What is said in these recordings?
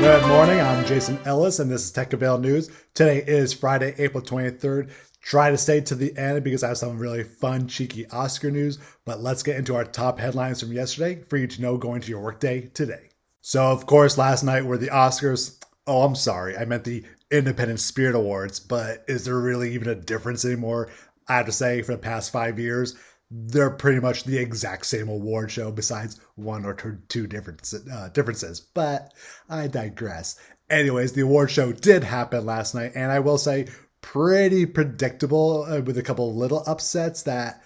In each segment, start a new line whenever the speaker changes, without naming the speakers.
Good morning, I'm Jason Ellis, and this is Tech Avail News. Today is Friday, April 23rd. Try to stay to the end because I have some really fun, cheeky Oscar news, but let's get into our top headlines from yesterday for you to know going to your workday today. So, of course, last night were the Oscars. Oh, I'm sorry, I meant the Independent Spirit Awards, but is there really even a difference anymore? I have to say, for the past 5 years, they're pretty much the exact same award show besides one or two differences, but I digress. Anyways, the award show did happen last night, and I will say pretty predictable with a couple little upsets that,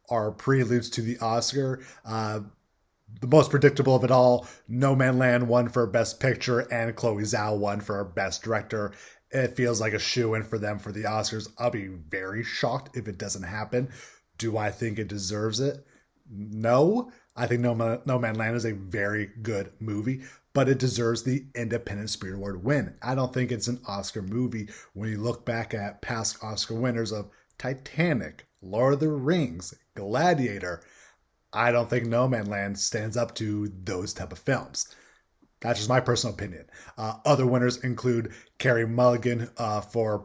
are preludes to the Oscar. The most predictable of it all, No Man Land won for Best Picture and Chloe Zhao won for Best Director. It feels like a shoo-in for them for the Oscars. I'll be very shocked if it doesn't happen. Do I think it deserves it? No. I think No Man Land is a very good movie, but it deserves the Independent Spirit Award win. I don't think it's an Oscar movie when you look back at past Oscar winners of Titanic, Lord of the Rings, Gladiator. I don't think No Man Land stands up to those type of films. That's just my personal opinion. Other winners include Carey Mulligan for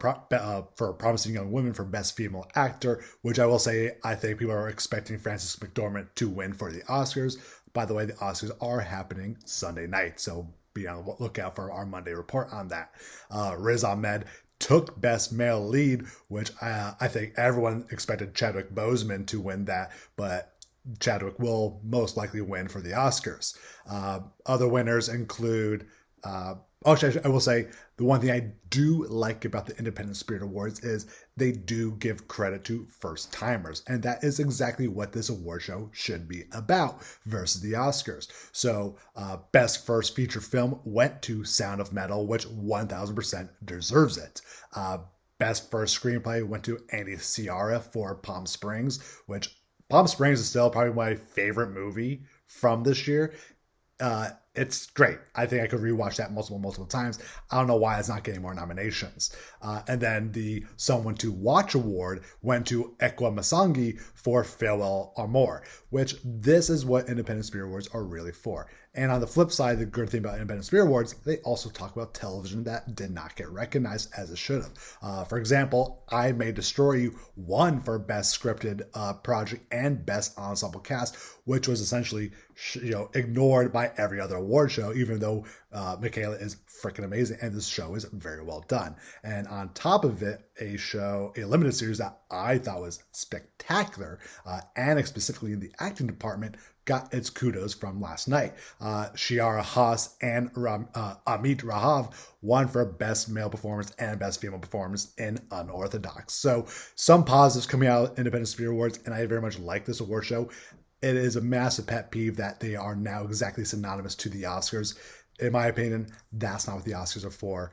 Promising Young Woman for Best Female Actor, which I will say I think people are expecting Frances McDormand to win for the Oscars. By the way, the Oscars are happening Sunday night, so be on the lookout for our Monday report on that. Riz Ahmed took Best Male Lead, which I think everyone expected Chadwick Boseman to win that, but Chadwick will most likely win for the Oscars. Other winners include, I will say the one thing I do like about the Independent Spirit Awards is they do give credit to first timers. And that is exactly what this award show should be about versus the Oscars. So Best First Feature Film went to Sound of Metal, which 1000% deserves it. Best First Screenplay went to Andy Ciara for Palm Springs, which Palm Springs is still probably my favorite movie from this year. It's great. I think I could rewatch that multiple times. I don't know why it's not getting more nominations. And then the Someone to Watch award went to Ekwa Masangi for Farewell Amor, which this is what Independent Spirit Awards are really for. And on the flip side, the good thing about Independent Spirit Awards, they also talk about television that did not get recognized as it should have. For example, I May Destroy You won for Best Scripted Project and Best Ensemble Cast, which was essentially ignored by every other award show, even though Michaela is freaking amazing and this show is very well done. And on top of it, a limited series that I thought was spectacular, and specifically in the acting department, got its kudos from last night. Shiara Haas and Amit Rahav won for Best Male Performance and Best Female Performance in Unorthodox. So some positives coming out of Independent Spirit Awards, and I very much like this award show. It is a massive pet peeve that they are now exactly synonymous to the Oscars. In my opinion, that's not what the Oscars are for.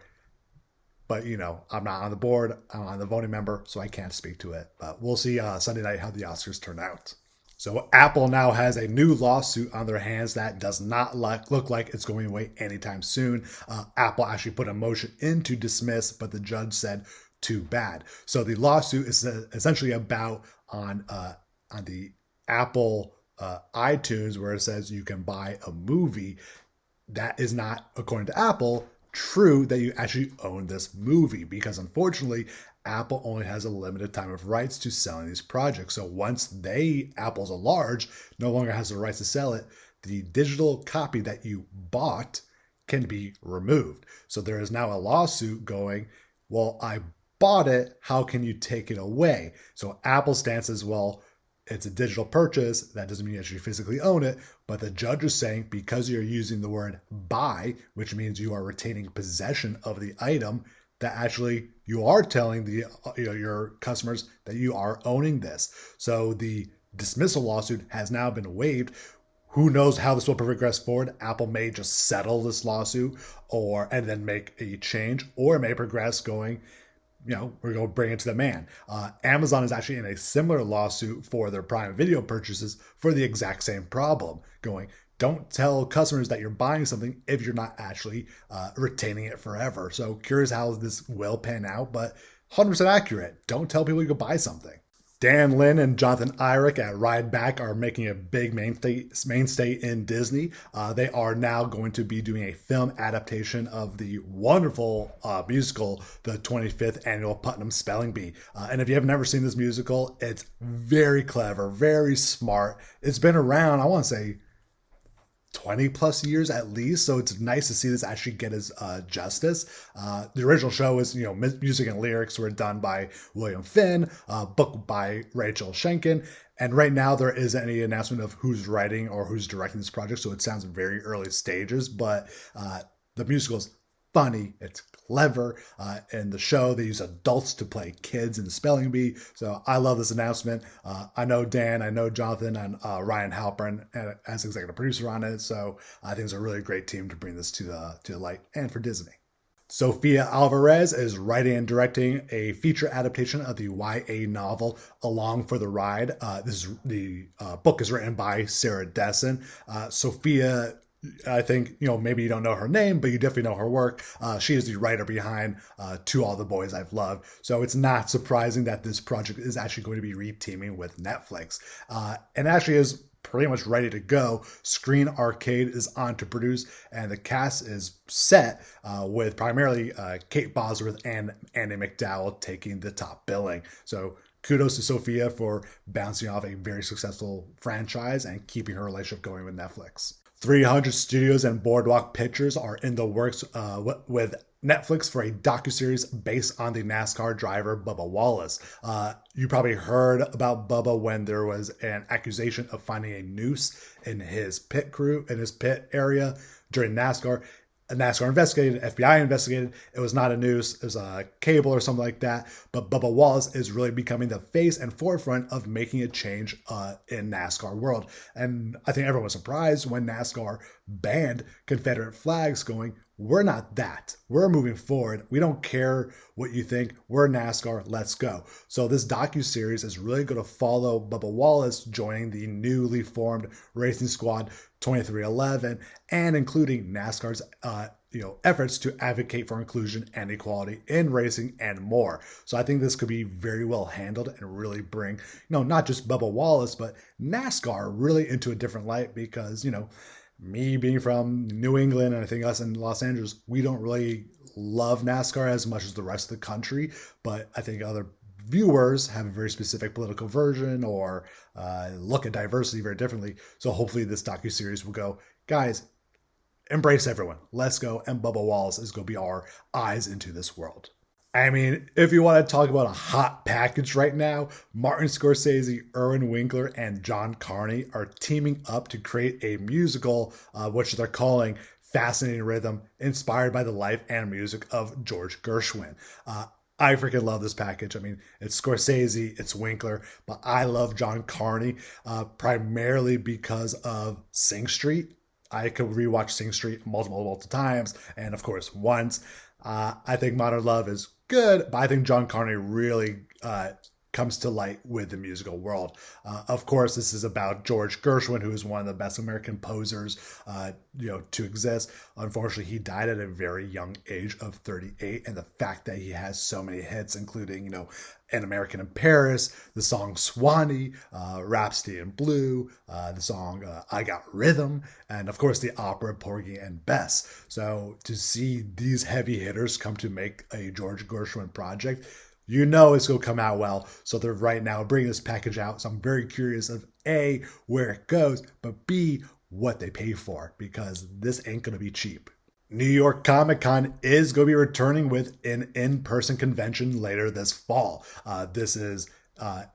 But, I'm not on the board. I'm not the voting member, so I can't speak to it. But we'll see Sunday night how the Oscars turn out. So Apple now has a new lawsuit on their hands that does not look like it's going away anytime soon. Apple actually put a motion in to dismiss, but the judge said, too bad. So the lawsuit is essentially about on the Apple iTunes, where it says you can buy a movie. That is not, according to Apple, true that you actually own this movie, because unfortunately Apple only has a limited time of rights to selling these projects. So once Apple's a large, no longer has the rights to sell it, the digital copy that you bought can be removed. So there is now a lawsuit going, well, I bought it, how can you take it away? So Apple's stance is, well, it's a digital purchase. That doesn't mean you actually physically own it. But the judge is saying because you're using the word buy, which means you are retaining possession of the item, that actually you are telling your customers that you are owning this. So the dismissal lawsuit has now been waived. Who knows how this will progress forward? Apple may just settle this lawsuit and then make a change, or it may progress going, we're going to bring it to the man. Amazon is actually in a similar lawsuit for their Prime Video purchases for the exact same problem, going, don't tell customers that you're buying something if you're not actually retaining it forever. So curious how this will pan out, but 100% accurate. Don't tell people you can buy something. Dan Lin and Jonathan Eyrick at Ride Back are making a big mainstay in Disney. They are now going to be doing a film adaptation of the wonderful musical, the 25th annual Putnam Spelling Bee. And if you have never seen this musical, it's very clever, very smart. It's been around, I want to say, 20 plus years at least, so it's nice to see this actually get its justice. The original show was, music and lyrics were done by William Finn, book by Rachel Schenken, and right now there isn't any announcement of who's writing or who's directing this project, so it sounds very early stages, but the musical is funny, it's clever. In the show, they use adults to play kids in the spelling bee. So I love this announcement. I know Dan, I know Jonathan, and Ryan Halpern as executive producer on it. So I think it's a really great team to bring this to the light and for Disney. Sofia Alvarez is writing and directing a feature adaptation of the YA novel Along for the Ride. The book is written by Sarah Dessen. Sofia, I think, maybe you don't know her name, but you definitely know her work. She is the writer behind To All the Boys I've Loved. So it's not surprising that this project is actually going to be re-teaming with Netflix. And actually is pretty much ready to go. Screen Arcade is on to produce, and the cast is set with primarily Kate Bosworth and Andy McDowell taking the top billing. So kudos to Sofia for bouncing off a very successful franchise and keeping her relationship going with Netflix. 300 Studios and Boardwalk Pictures are in the works with Netflix for a docuseries based on the NASCAR driver Bubba Wallace. You probably heard about Bubba when there was an accusation of finding a noose in his pit area during NASCAR. NASCAR investigated, FBI investigated. It was not a noose, it was a cable or something like that. But Bubba Wallace is really becoming the face and forefront of making a change in NASCAR world. And I think everyone was surprised when NASCAR banned Confederate flags, going, we're not that. We're moving forward. We don't care what you think. We're NASCAR. Let's go. So this docuseries is really going to follow Bubba Wallace joining the newly formed Racing Squad 2311 and including NASCAR's efforts to advocate for inclusion and equality in racing and more. So I think this could be very well handled and really bring, not just Bubba Wallace, but NASCAR really into a different light because, me being from New England and I think us in Los Angeles, we don't really love NASCAR as much as the rest of the country, but I think other viewers have a very specific political version or look at diversity very differently. So hopefully this docuseries will go, guys, embrace everyone. Let's go. And Bubba Wallace is going to be our eyes into this world. I mean, if you want to talk about a hot package right now, Martin Scorsese, Irwin Winkler, and John Carney are teaming up to create a musical, which they're calling Fascinating Rhythm, inspired by the life and music of Geroge Gershwin. I freaking love this package. I mean, it's Scorsese, it's Winkler, but I love John Carney primarily because of Sing Street. I could rewatch Sing Street multiple times, and of course, once. I think Modern Love is good, but I think John Carney really comes to light with the musical world. Of course, this is about Geroge Gershwin, who is one of the best American composers, to exist. Unfortunately, he died at a very young age of 38, and the fact that he has so many hits, including, An American in Paris, the song Swanee, Rhapsody in Blue, the song I Got Rhythm, and of course the opera Porgy and Bess. So to see these heavy hitters come to make a Geroge Gershwin project, it's going to come out well. So they're right now bringing this package out. So I'm very curious of A, where it goes, but B, what they pay for, because this ain't going to be cheap. New York Comic Con is going to be returning with an in-person convention later this fall. This is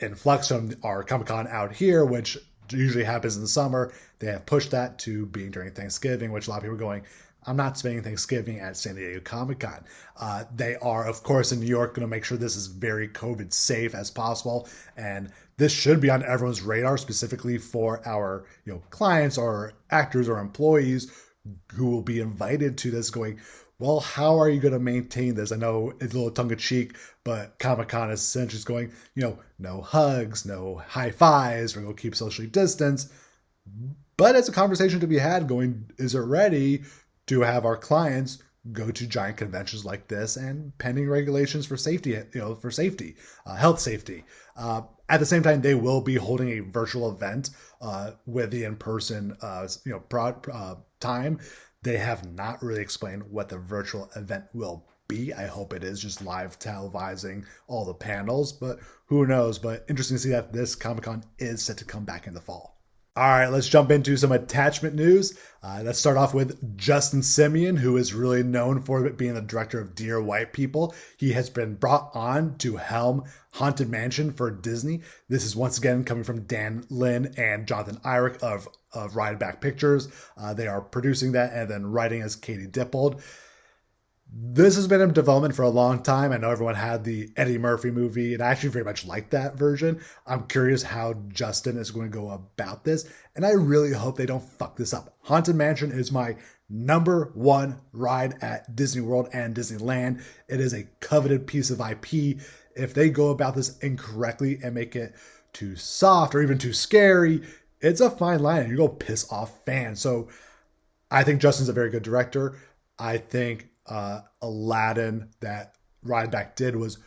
in flux from our Comic Con out here, which usually happens in the summer. They have pushed that to being during Thanksgiving, which a lot of people are going, I'm not spending Thanksgiving at San Diego Comic Con. They are, of course, in New York, going to make sure this is very COVID safe as possible. And this should be on everyone's radar, specifically for our clients or actors or employees who will be invited to this, going, well, how are you going to maintain this? I know it's a little tongue-in-cheek, but Comic-Con is essentially going, no hugs, no high fives, we're going to keep socially distanced. But it's a conversation to be had going, is it ready to have our clients go to giant conventions like this and pending regulations for safety, health safety. At the same time, they will be holding a virtual event with the in-person, time. They have not really explained what the virtual event will be. I hope it is just live televising all the panels, but who knows? But interesting to see that this Comic-Con is set to come back in the fall. All right, let's jump into some attachment news. Let's start off with Justin Simien, who is really known for being the director of Dear White People. He has been brought on to helm Haunted Mansion for Disney. This is once again coming from Dan Lin and Jonathan Eyrich of Ride Back Pictures. They are producing that and then writing as Katie Dippold. This has been in development for a long time. I know everyone had the Eddie Murphy movie, and I actually very much like that version. I'm curious how Justin is going to go about this, and I really hope they don't fuck this up. Haunted Mansion is my number one ride at Disney World and Disneyland. It is a coveted piece of IP. If they go about this incorrectly and make it too soft or even too scary, it's a fine line, and you're going to piss off fans. So I think Justin's a very good director. I think Aladdin that Rideback did was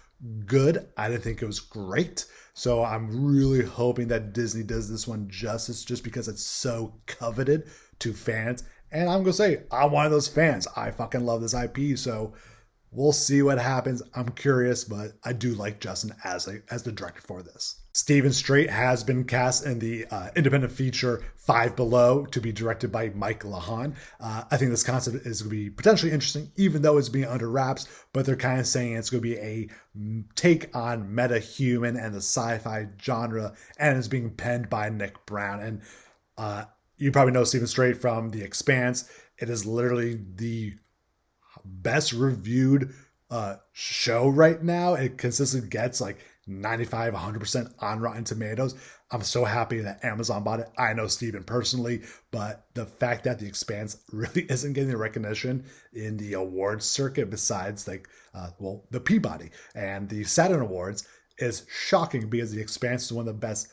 good. I didn't think it was great. So I'm really hoping that Disney does this one justice just because it's so coveted to fans. And I'm going to say, I'm one of those fans. I fucking love this IP. So we'll see what happens. I'm curious, but I do like Justin as the director for this. Stephen Strait has been cast in the independent feature Five Below to be directed by Mike Lahan. I think this concept is going to be potentially interesting, even though it's being under wraps, but they're kind of saying it's going to be a take on meta-human and the sci-fi genre, and it's being penned by Nick Brown. And you probably know Stephen Strait from The Expanse. It is literally the best reviewed show right now. It consistently gets like 95, 100% on Rotten Tomatoes. I'm so happy that Amazon bought it. I know Steven personally, but the fact that The Expanse really isn't getting the recognition in the awards circuit besides the Peabody and the Saturn Awards is shocking, because The Expanse is one of the best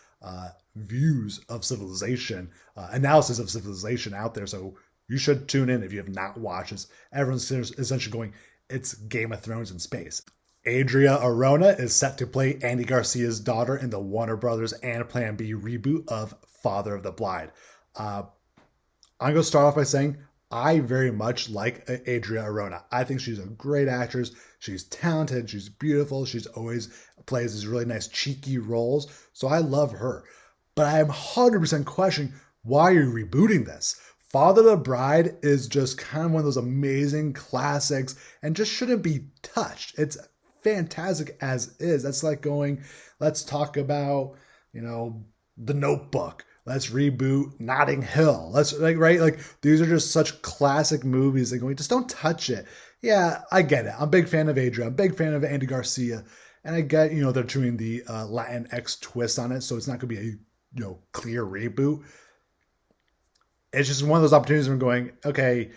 views of civilization, analysis of civilization out there. So you should tune in if you have not watched this. Everyone's essentially going, it's Game of Thrones in space. Adria Arona is set to play Andy Garcia's daughter in the Warner Brothers and Plan B reboot of Father of the Bride. I'm going to start off by saying I very much like Adria Arona. I think she's a great actress. She's talented. She's beautiful. She's always plays these really nice cheeky roles. So I love her. But I am 100% questioning, why are you rebooting this? Father of the Bride is just kind of one of those amazing classics and just shouldn't be touched. It's fantastic as is. That's like going, let's talk about, The Notebook. Let's reboot Notting Hill. These are just such classic movies that going, just don't touch it. Yeah, I get it. I'm a big fan of Adria. I'm a big fan of Andy Garcia. And I get, they're doing the Latin X twist on it, so it's not going to be a, clear reboot. It's just one of those opportunities where I'm going, okay,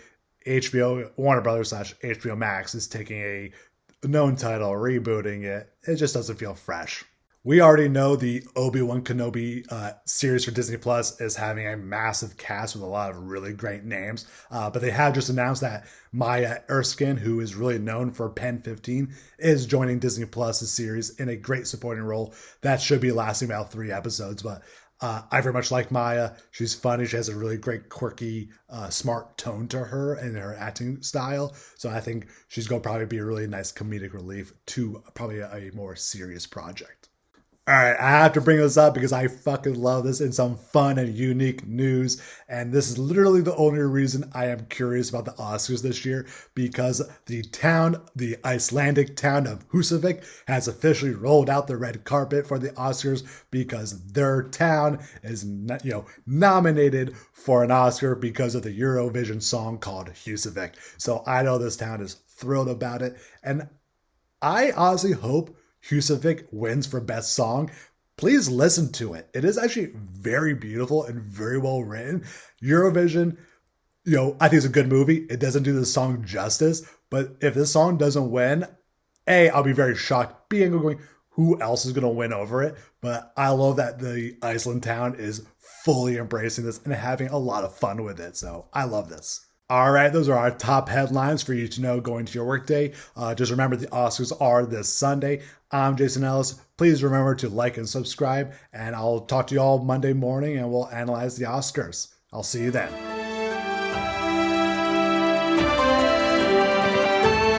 HBO, Warner Brothers / HBO Max is taking a known title, rebooting it. It just doesn't feel fresh. We already know the Obi-Wan Kenobi series for Disney Plus is having a massive cast with a lot of really great names. But they have just announced that Maya Erskine, who is really known for Pen 15, is joining Disney Plus' series in a great supporting role that should be lasting about 3 episodes. But I very much like Maya. She's funny. She has a really great, quirky, smart tone to her and her acting style. So I think she's going to probably be a really nice comedic relief to probably a more serious project. All right, I have to bring this up because I fucking love this in some fun and unique news. And this is literally the only reason I am curious about the Oscars this year, because the Icelandic town of Husavik has officially rolled out the red carpet for the Oscars because their town is, nominated for an Oscar because of the Eurovision song called Husavik. So I know this town is thrilled about it. And I honestly hope Husavik wins for best song. Please listen to it. It is actually very beautiful and very well written. Eurovision, I think it's a good movie. It doesn't do the song justice, but if this song doesn't win, A, I'll be very shocked. B, I'm going, who else is going to win over it? But I love that the Iceland town is fully embracing this and having a lot of fun with it. So I love this. All right, those are our top headlines for you to know going to your workday. Just remember the Oscars are this Sunday. I'm Jason Ellis. Please remember to like and subscribe, and I'll talk to you all Monday morning and we'll analyze the Oscars. I'll see you then.